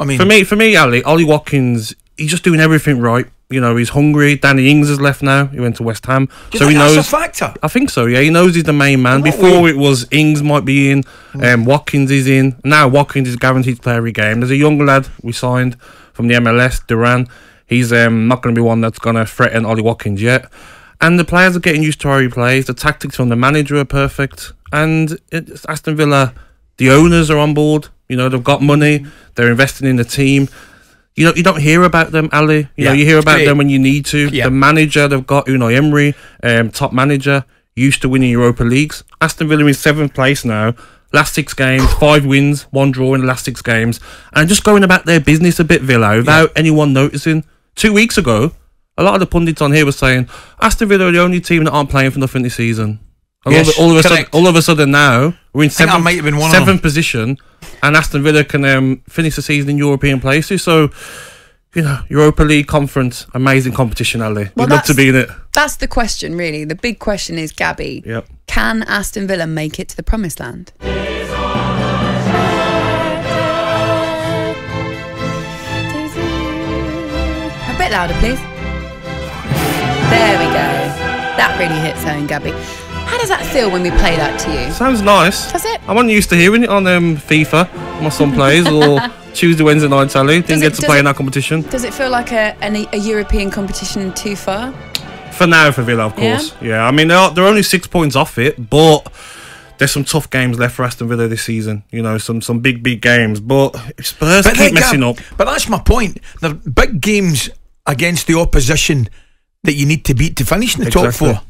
I mean, for me, Ali, Ollie Watkins, he's just doing everything right. You know, he's hungry. Danny Ings has left now. He went to West Ham. So he knows. That's a factor? I think so, yeah. He knows he's the main man. Before it was Ings might be in, Watkins is in. Now Watkins is guaranteed to play every game. There's a young lad we signed from the MLS, Duran. He's not going to be one that's going to threaten Ollie Watkins yet. And the players are getting used to how he plays. The tactics from the manager are perfect. And Aston Villa, the owners are on board. You know, they've got money. They're investing in the team. You know, you don't hear about them, Ali. You know, you hear about them when you need to. The manager, they've got Unai Emery, top manager, used to winning Europa Leagues. Aston Villa is 7th place now. Last 6 games, 5 wins, 1 draw in the last 6 games. And just going about their business a bit, Villa, without anyone noticing. 2 weeks ago, a lot of the pundits on here were saying, Aston Villa are the only team that aren't playing for nothing this season. All of a sudden now, we're in 7th position, and Aston Villa can finish the season in European places. So, you know, Europa League conference, amazing competition, Ali. We'd love to be in it. That's the question, really. The big question is, Gabby, can Aston Villa make it to the promised land? A bit louder, please. There we go. That really hits home, Gabby. How does that feel when we play that to you? Sounds nice. Does it? I'm not used to hearing it on FIFA. My son plays, or Tuesday, Wednesday night tally. Didn't get to play in that competition. Does it feel like a European competition too far? For now, for Villa, of course. Yeah, I mean, they're only 6 points off it, but there's some tough games left for Aston Villa this season. You know, some big games. But Spurs keep messing up. But that's my point. They're big games against the opposition that you need to beat to finish in the top 4.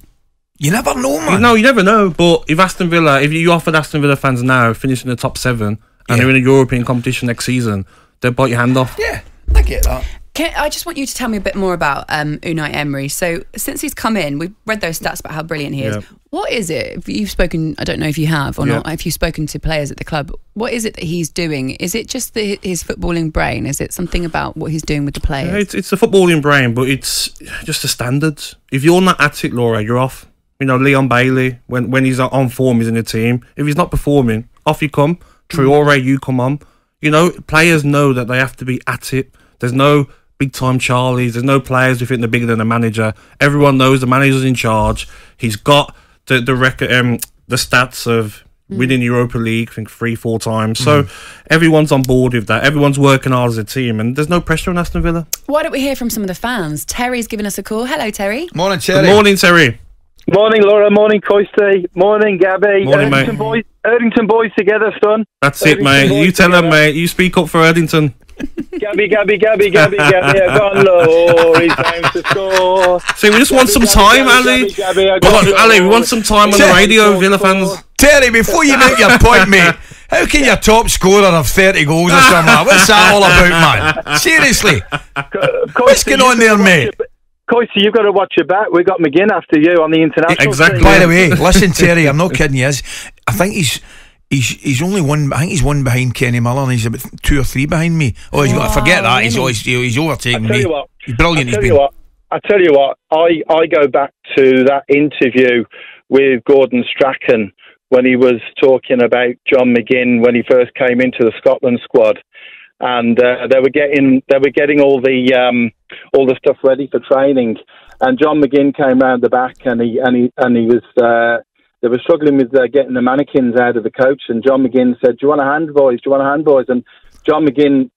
You never know, man. No, you never know. But if you offered Aston Villa fans now finishing the top 7 and they're in a European competition next season, they'll bite your hand off. Yeah, I get that. I just want you to tell me a bit more about Unai Emery. So since he's come in, we've read those stats about how brilliant he is. What is it? If you've spoken, I don't know if you have or not, if you've spoken to players at the club, what is it that he's doing? Is it just his footballing brain? Is it something about what he's doing with the players? Yeah, it's the footballing brain, but it's just the standards. If you're not at it, Laura, you're off. You know, Leon Bailey, when he's on form, he's in the team. If he's not performing, off you come. Traore, you come on. You know, players know that they have to be at it. There's no big time Charlies. There's no players who think they're bigger than the manager. Everyone knows the manager's in charge. He's got the record, the stats of winning the Europa League, I think 3-4 times. So everyone's on board with that. Everyone's working hard as a team, and there's no pressure on Aston Villa. Why don't we hear from some of the fans? Terry's given us a call. Hello, Terry. Morning, Terry. Good morning, Terry. Morning, Laura. Morning, Coisty. Morning, Gabby. Morning, mate. Erdington boys together, son. That's it, mate. You tell them, mate. You speak up for Erdington. Gabby, Agbonlahor, it's time to score. See, we just want some time, Ali. Ali, we want some time on the radio, Villa fans. Terry, before you make your point, mate, how can your top scorer have 30 goals or something? What's that all about, man? Seriously. What's going on there, mate? Coisty, you've got to watch your back. We got McGinn after you on the international team. By the way, listen, Terry, I'm not kidding you. I think he's only one. I think he's one behind Kenny Miller, and he's about 2 or 3 behind me. Oh, he's got to forget that. He's overtaking me. He's brilliant. I tell you what. I go back to that interview with Gordon Strachan when he was talking about John McGinn when he first came into the Scotland squad. And they were getting all the stuff ready for training, and John McGinn came round the back, and he was they were struggling with getting the mannequins out of the coach, and John McGinn said, "Do you want a hand, boys? Do you want a hand, boys?" And John McGinn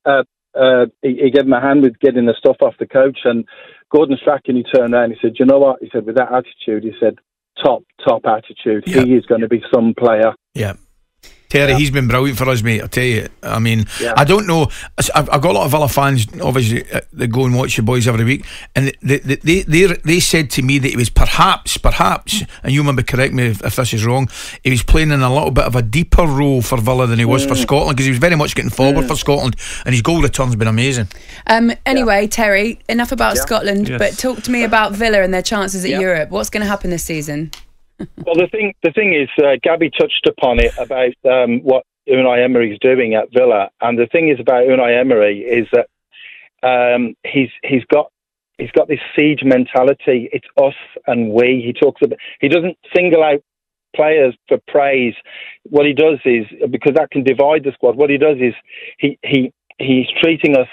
he gave him a hand with getting the stuff off the coach, and Gordon Strachan, he turned around and he said, "You know what?" He said, "With that attitude," he said, top attitude. Yep. He is going to be some player. Yeah. Terry, he's been brilliant for us, mate. I tell you. I mean, I don't know. I've got a lot of Villa fans, obviously, that go and watch the boys every week, and they said to me that he was perhaps, and you maybe correct me if this is wrong, he was playing in a little bit of a deeper role for Villa than he was for Scotland, because he was very much getting forward for Scotland, and his goal return's been amazing. Anyway, Terry, enough about Scotland, but talk to me about Villa and their chances at Europe. What's going to happen this season? Well, the thing is, Gabby touched upon it about what Unai Emery's doing at Villa, and the thing is about Unai Emery is that he's got this siege mentality. It's us and we. He doesn't single out players for praise. What he does is, because that can divide the squad, what he does is he he's treating us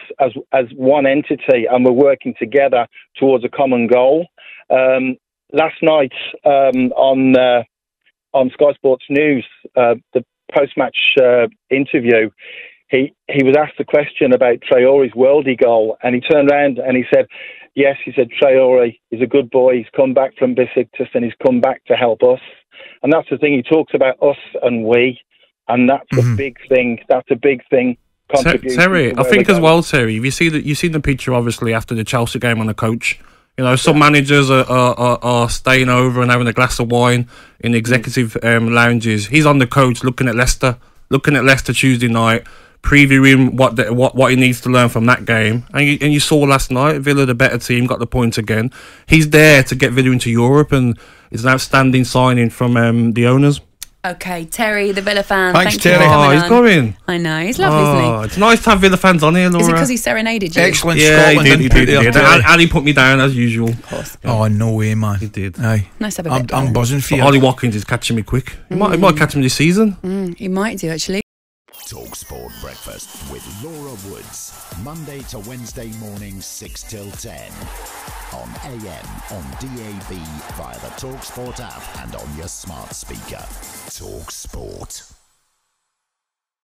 as one entity, and we're working together towards a common goal. Last night on Sky Sports News, the post-match interview, he was asked a question about Traore's worldie goal, and he turned around and he said, yes, he said, Traore is a good boy. He's come back from Besiktas and he's come back to help us. And that's the thing. He talks about us and we, and that's a big thing. That's a big thing. Terry, I think as well, Terry, you've seen the picture, obviously, after the Chelsea game on the coach. You know, some managers are staying over and having a glass of wine in the executive lounges. He's on the coach looking at Leicester Tuesday night, previewing what he needs to learn from that game. And you saw last night, Villa, the better team, got the point again. He's there to get Villa into Europe, and it's an outstanding signing from the owners. Okay, Terry, the Villa fan. Thanks, Thank Terry. you for coming he's on. going. I know, he's lovely, isn't he? It's nice to have Villa fans on here, Laura. Is it because he serenaded you? Excellent Yeah, Scotland. he did. And he put me down as usual. Of course. Oh, no way, man. He did. Aye. Nice to have a bit. I'm buzzing for you. Ollie Watkins is catching me quick. He might catch me this season. He might do, actually. talkSPORT Breakfast with Laura Woods, Monday to Wednesday mornings 6 till 10 on AM, on DAB, via the talkSPORT app and on your smart speaker. talkSPORT.